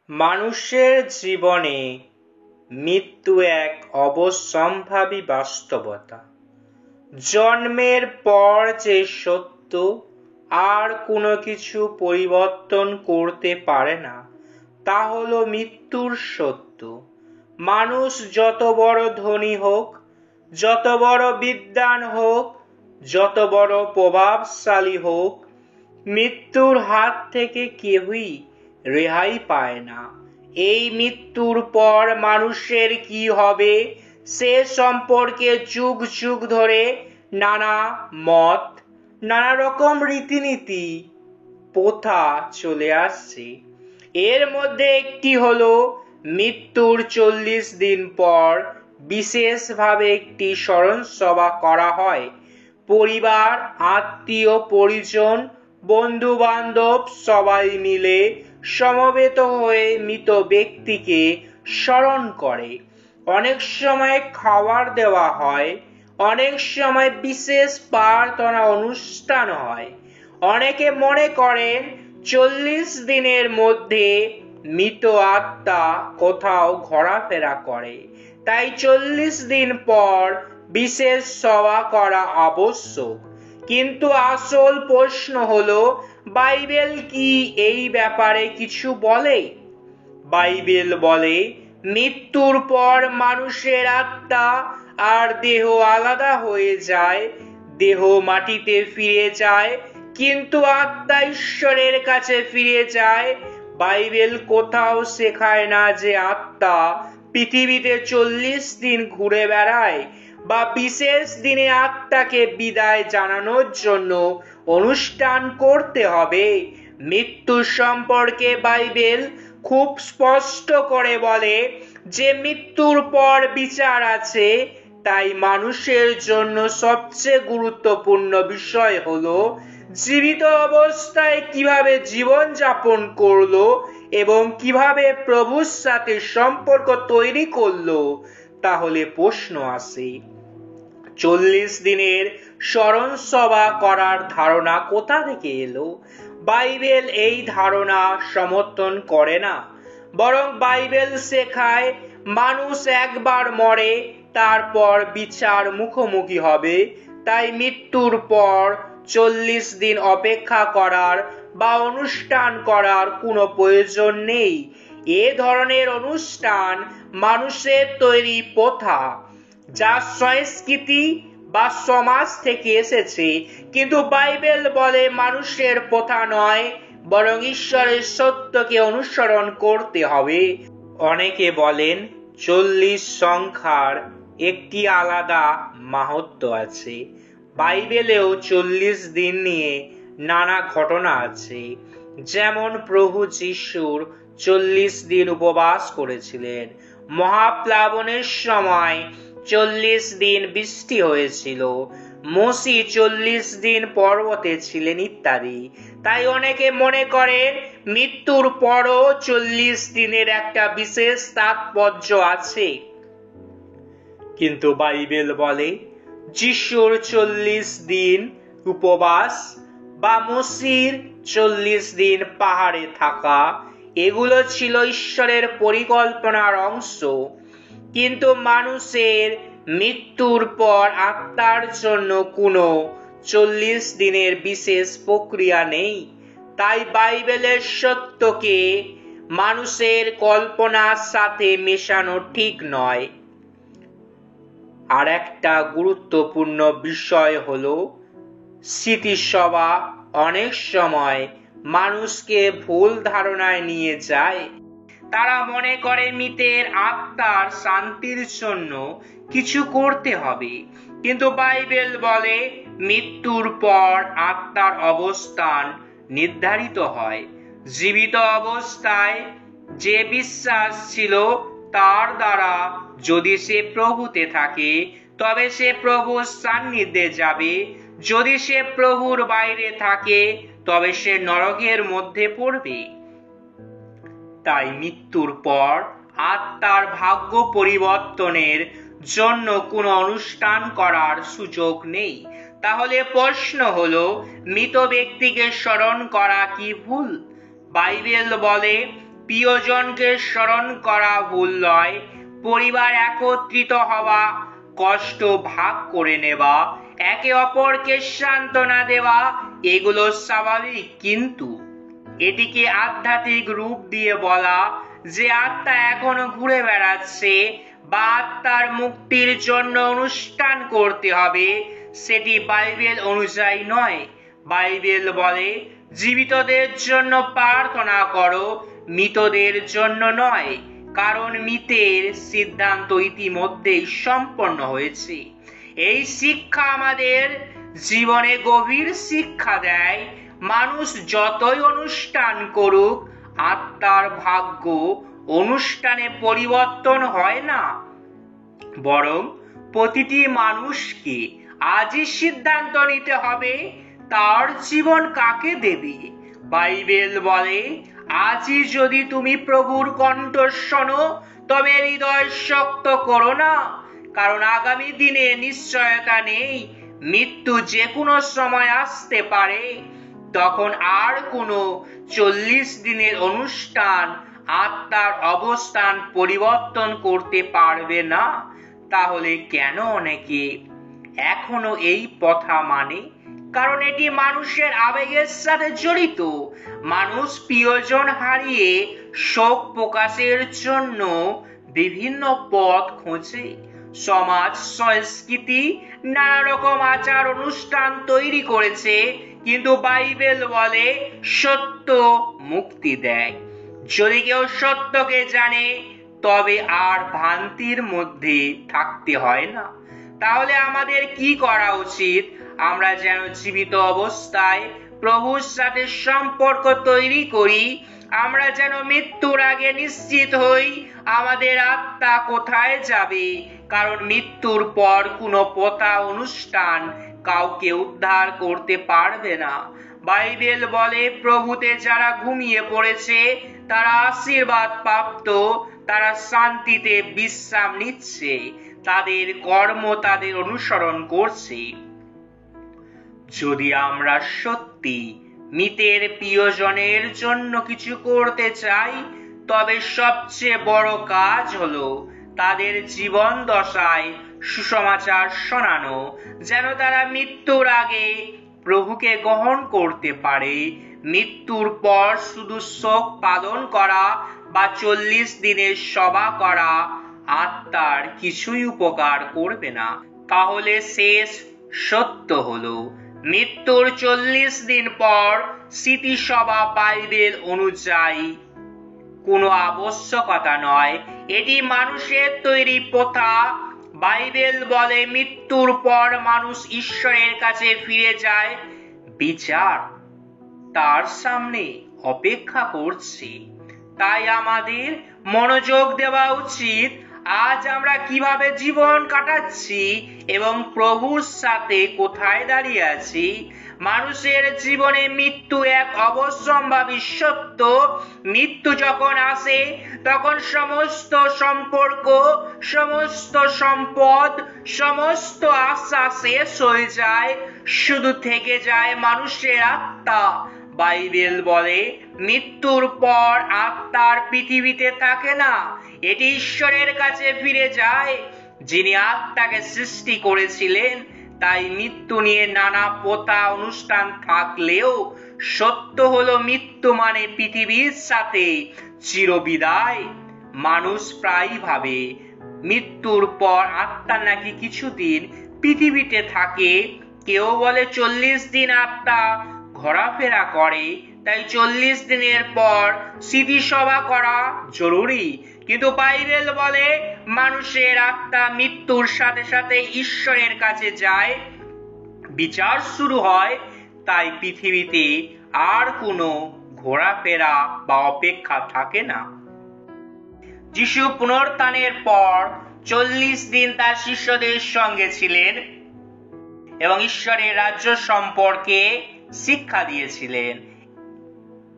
মানুষের জীবনে মৃত্যু এক অবশ্যম্ভাবী বাস্তবতা। জন্মের পর যে সত্য আর কোনো কিছু পরিবর্তন করতে পারে না, তা হলো মৃত্যুর সত্য। মানুষ যত বড় ধনী হোক, যত বড় বিদ্বান হোক, যত বড় প্রভাবশালী হোক, মৃত্যুর হাত থেকে কেউই রেহাই পায় না। এই মৃত্যুর পর মানুষের কি হবে সে সম্পর্কে যুগ যুগ ধরে নানা মত, নানা রকম রীতিনীতি, প্রথা চলে আসছে। এর মধ্যে একটি হলো মৃত্যুর 40 দিন পর বিশেষভাবে একটি স্মরণ সভা করা হয়। পরিবার, আত্মীয় পরিজন, বন্ধু বান্ধব সবাই মিলে সমবেত হয়ে মৃত ব্যক্তিকে স্মরণ করে। অনেক সময় খাবার দেওয়া হয়, অনেক সময় বিশেষ প্রার্থনা অনুষ্ঠান হয়। অনেকে মনে করেন 40 দিনের মধ্যে মৃত আত্মা কোথাও ঘোরাফেরা করে, তাই 40 দিন পর বিশেষ সভা করা আবশ্যক। কিন্তু আসল প্রশ্ন হলো, বাইবেল কি এই ব্যাপারে কিছু বলে? বাইবেল বলে, মৃত্যুর পর মানুষের আত্মা আর দেহ আলাদা হয়ে যায়। দেহ মাটিতে ফিরে যায়, কিন্তু আত্মা ঈশ্বরের কাছে ফিরে যায়। বাইবেল কোথাও শেখায় না যে আত্মা পৃথিবীতে 40 দিন ঘুরে বেড়ায়, বা বিশেষ দিনে আত্মাকে বিদায় জানানোর জন্য অনুষ্ঠান করতে হবে। মৃত্যু সম্পর্কে বাইবেল খুব স্পষ্ট করে বলে যে মৃত্যুর পর বিচার আছে। তাই মানুষের জন্য সবচেয়ে গুরুত্বপূর্ণ বিষয় হলো জীবিত অবস্থায় কিভাবে জীবন যাপন করলো এবং কিভাবে প্রভুর সাথে সম্পর্ক তৈরি করলো। তাহলে প্রশ্ন আসে, 40 দিনের স্মরণ সভা করার ধারণা কোথা থেকে এলো? বাইবেল এই ধারণা সমর্থন করে না, বরং বাইবেল শেখায় মানুষ একবার মরে, তারপর বিচার মুখোমুখি হবে। তাই মৃত্যুর পর 40 দিন অপেক্ষা করার বা অনুষ্ঠান করার কোনো প্রয়োজন নেই। এ ধরনের অনুষ্ঠান মানুষের তৈরি প্রথা, যা সংস্কৃতি বা সমাজ থেকে এসেছে। কিন্তু বাইবেল বলে মানুষের প্রথা নয়, বরং ঈশ্বরের সত্যকে অনুসরণ করতে হবে। অনেকে বলেন 40 সংখ্যার একটি আলাদা মাহাত্ম্য আছে। বাইবেলেও 40 দিন নিয়ে নানা ঘটনা আছে। যেমন প্রভু যিশুর 40 দিন উপবাস করেছিলেন, মহাপ্লাবনের সময় 40 দিন বৃষ্টি হয়েছিল, মোশে 40 দিন পর্বতে ছিলেন ইত্যাদি। তাই অনেকে মনে করেন মৃত্যুর পরও 40 দিনের একটা বিশেষ তাৎপর্য আছে। কিন্তু বাইবেল বলে যিশুর 40 দিন উপবাস বা মোশির 40 দিন পাহাড়ে থাকা, এগুলো ছিল ঈশ্বরের পরিকল্পনার অংশ। কিন্তু মানুষের মৃত্যুর পর আত্মার জন্য কোনো 40 দিনের বিশেষ প্রক্রিয়া নেই। তাই বাইবেলের সত্যকে মানুষের কল্পনার সাথে মেশানো ঠিক নয়। আর একটা গুরুত্বপূর্ণ বিষয় হলো স্মৃতিসভা অনেক সময় মানুষকে ভুল ধারণায় নিয়ে যায়। তারা মনে করে মৃতের আত্মার শান্তির জন্য কিছু করতে হবে। কিন্তু বাইবেল বলে মৃত্যুর পর আত্মার অবস্থান নির্ধারিত হয়। জীবিত অবস্থায় যে বিশ্বাস ছিল তার দ্বারা যদি সে প্রভুতে থাকে, তবে সে প্রভুর সান্নিধ্যে যাবে। যদি সে প্রভুর বাইরে থাকে, তবে সে নরকের মধ্যে পড়বে। তাই মৃত্যুর পর আত্মার ভাগ্য পরিবর্তনের জন্য কোনো অনুষ্ঠান করার সুযোগ নেই। তাহলে প্রশ্ন হলো, মৃত ব্যক্তিকে স্মরণ করা কি ভুল? বাইবেল বলে প্রিয়জনকে স্মরণ করা ভুল নয়, পরিবার একত্রিত হওয়া, কষ্ট ভাগ করে নেওয়া, একে অপরকে সান্ত্বনা দেওয়া, এগুলো স্বাভাবিক, কিন্তু এটিকে আধ্যাত্মিক রূপ দিয়ে বলা যে আত্মা এখনো ঘুরে বেড়াচ্ছে বা আত্মার মুক্তির জন্য অনুষ্ঠান করতে হবে, সেটি বাইবেল অনুযায়ী নয়। বাইবেল বলে জীবিতদের জন্য প্রার্থনা করো, মৃতদের জন্য নয়, কারণ মৃতের সিদ্ধান্ত ইতিমধ্যেই সম্পন্ন হয়েছে। এই শিক্ষা আমাদের জীবনে গভীর শিক্ষা দেয়, মানুষ যতই অনুষ্ঠান করুক, আত্মার ভাগ্য অনুষ্ঠানে পরিবর্তন হয় না, বরং প্রতিটি মানুষকে আজই সিদ্ধান্ত নিতে হবে তার জীবন কাকে দেবে। বাইবেল বলে আজই যদি তুমি প্রভুর কণ্ঠ শোনো, তবে হৃদয় শক্ত করো না, কারণ আগামী দিনে নিশ্চয়তা নেই, মৃত্যু যে কোনো সময় আসতে পারে। তখন আর কোনো 40 দিনের অনুষ্ঠান আত্মার অবস্থান পরিবর্তন করতে পারবে না। তাহলে কেন অনেকে এখনো এই প্রথা মানে? কারণ এটি মানুষের আবেগের সাথে জড়িত। মানুষ প্রিয়জন হারিয়ে শোক প্রকাশের জন্য বিভিন্ন পথ খোঁজে। সমাজ সংস্কৃতি নানা রকম আচার অনুষ্ঠান তৈরি করেছে, কিন্তু বাইবেল বলে সত্য মুক্তি দেয়। যদি কেউ সত্যকে জানে, তবে আর ভ্রান্তির মধ্যে থাকতে হয় না। তাহলে আমাদের কি করা উচিত? আমরা যেন জীবিত অবস্থায় প্রভুর সাথে সম্পর্ক তৈরি করি। আমরা যেন মৃত্যুর আগে নিশ্চিত হই আমাদের আত্মা কোথায় যাবে, কারণ মৃত্যুর পর কোনো প্রথা অনুষ্ঠান কাউকে উদ্ধার করতে পারবে না। বাইবেল বলে প্রভুতে যারা ঘুমিয়ে পড়েছে তারা আশীর্বাদ প্রাপ্ত, তারা শান্তিতে বিশ্রাম নিচ্ছে, তাদের কর্ম তাদের অনুসরণ করছে। যদি আমরা সত্যি মৃতের প্রিয়জনের জন্য কিছু করতে চাই, তবে সবচেয়ে বড় কাজ হলো তাদের জীবন দশায় সুসমাচার শোনানো, যেন তারা মৃত্যুর আগে প্রভুকে গ্রহণ করতে পারে। মৃত্যুর পর শুধু শোক পালন করা বা 40 দিনের সভা করা আত্মার কিছুই উপকার করবে না। তাহলে শেষ সত্য হলো মৃত্যুর 40 দিন পর স্মৃতিসভা বাইবেল অনুযায়ী কোনো আবশ্যকতা নয়, এটি মানুষের তৈরি প্রথা। বাইবেল বলে মৃত্যুর পর মানুষ ঈশ্বরের কাছে ফিরে যায়, বিচার তার সামনে অপেক্ষা করছে। তাই আমাদের মনোযোগ দেওয়া উচিত আজ আমরা কিভাবে জীবন কাটাচ্ছি এবং প্রভুর সাথে কোথায় দাঁড়িয়ে আছি। মানুষের জীবনে মৃত্যু এক অবশ্যম্ভাবী সত্য। মৃত্যু যখন আসে তখন সমস্ত সম্পর্ক, সমস্ত সম্পদ, সমস্ত আশা শেষ হয়ে যায়, শুধু থেকে যায় মানুষের আত্মা। বাইবেল বলে মৃত্যুর পর আত্মার পৃথিবীতে থাকে না, এটি ঈশ্বরের কাছে ফিরে যায়, যিনি আত্মাকে সৃষ্টি করেছিলেন। তাই মৃত্যু নিয়ে নানা প্রথা অনুষ্ঠান থাকলেও সত্য হলো মৃত্যু মানে পৃথিবীর সাথে চিরবিদায়। মানুষ প্রায় ভাবে মৃত্যুর পর আত্মা নাকি কিছুদিন পৃথিবীতে থাকে। কেউ বলে 40 দিন আত্মা ঘোরাফেরা করে, তাই 40 দিনের পর স্মৃতিসভা করা জরুরি। কিন্তু বাইবেল বলে মানুষের আত্মা মৃত্যুর সাথে সাথে ঈশ্বরের কাছে যায়, বিচার শুরু হয়। তাই পৃথিবীতে আর কোনো ঘোরাফেরা বা অপেক্ষা থাকে না। যিশু পুনরুত্থানের পর 40 দিন তার শিষ্যদের সঙ্গে ছিলেন এবং ঈশ্বরের রাজ্য সম্পর্কে শিক্ষা দিয়েছিলেন।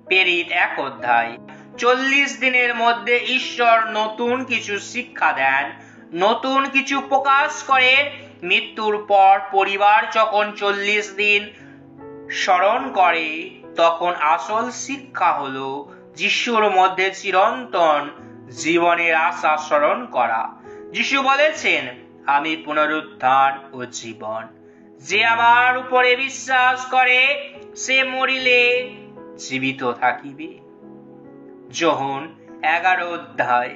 প্রেরিত 1 অধ্যায়। 40 দিনের মধ্যে ঈশ্বর নতুন কিছু শিক্ষা দেন, নতুন কিছু প্রকাশ করে। মৃত্যুর পর পরিবার যখন 40 দিন স্মরণ করে, তখন আসল শিক্ষা হলো যিশুর মধ্যে চিরন্তন জীবনের আশা স্মরণ করা। যিশু বলেছেন, আমি পুনরুত্থান ও জীবন। যে আমার উপরে বিশ্বাস করে সে মরিলে জীবিত থাকিবে। যোহন 11 অধ্যায়।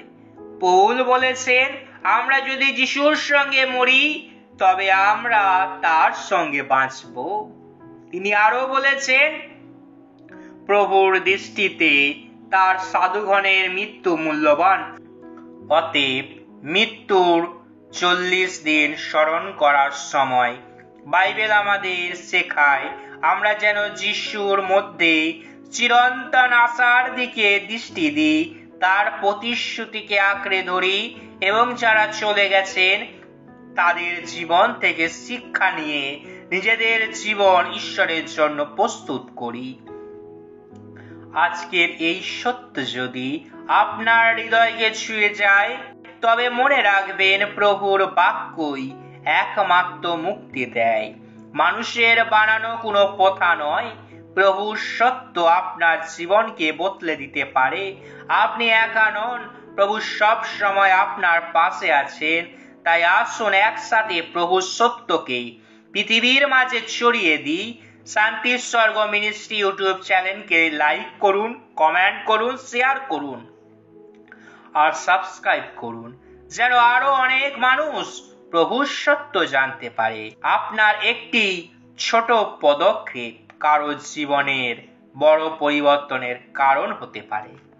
পৌল বলেছেন, আমরা যদি যিশুর সঙ্গে মরি তবে আমরা তার সঙ্গে বাঁচব। তিনি আরো বলেছেন, প্রভুর দৃষ্টিতে তার সাধুগণের মৃত্যু মূল্যবান, অতএব মৃত্যুর 40 দিন স্মরণ করার সময় বাইবেল আমাদের শেখায় আমরা যেন যিশুর মধ্যে চিরন্তন আশার দিকে দৃষ্টি দিই, তার প্রতিশ্রুতিকে আঁকড়ে ধরি এবং যারা চলে গেছেন তাদের জীবন থেকে শিক্ষা নিয়ে নিজেদের জীবন ঈশ্বরের জন্য প্রস্তুত করি। আজকের এই সত্য যদি আপনার হৃদয়কে ছুঁয়ে যায় তবে মনে রাখবেন, প্রভুর বাক্যই একমাত্র মুক্তি দেয়, মানুষের বানানো কোনো কথা নয়। প্রভুর সত্য আপনার জীবনকে বদলে দিতে পারে। আপনি একা নন, প্রভু সব সময় আপনার পাশে আছেন। তাই আসুন একসাথে প্রভুর সত্যকে পৃথিবীর মাঝে ছড়িয়ে দিই। শান্তির স্বর্গ মিনিস্ট্রি ইউটিউব চ্যানেলকে লাইক করুন, কমেন্ট করুন, শেয়ার করুন আর সাবস্ক্রাইব করুন, যেন আরো অনেক মানুষ প্রভুর সত্য জানতে পারে। আপনার একটি ছোট পদক্ষেপ কারো জীবনের বড় পরিবর্তনের কারণ হতে পারে।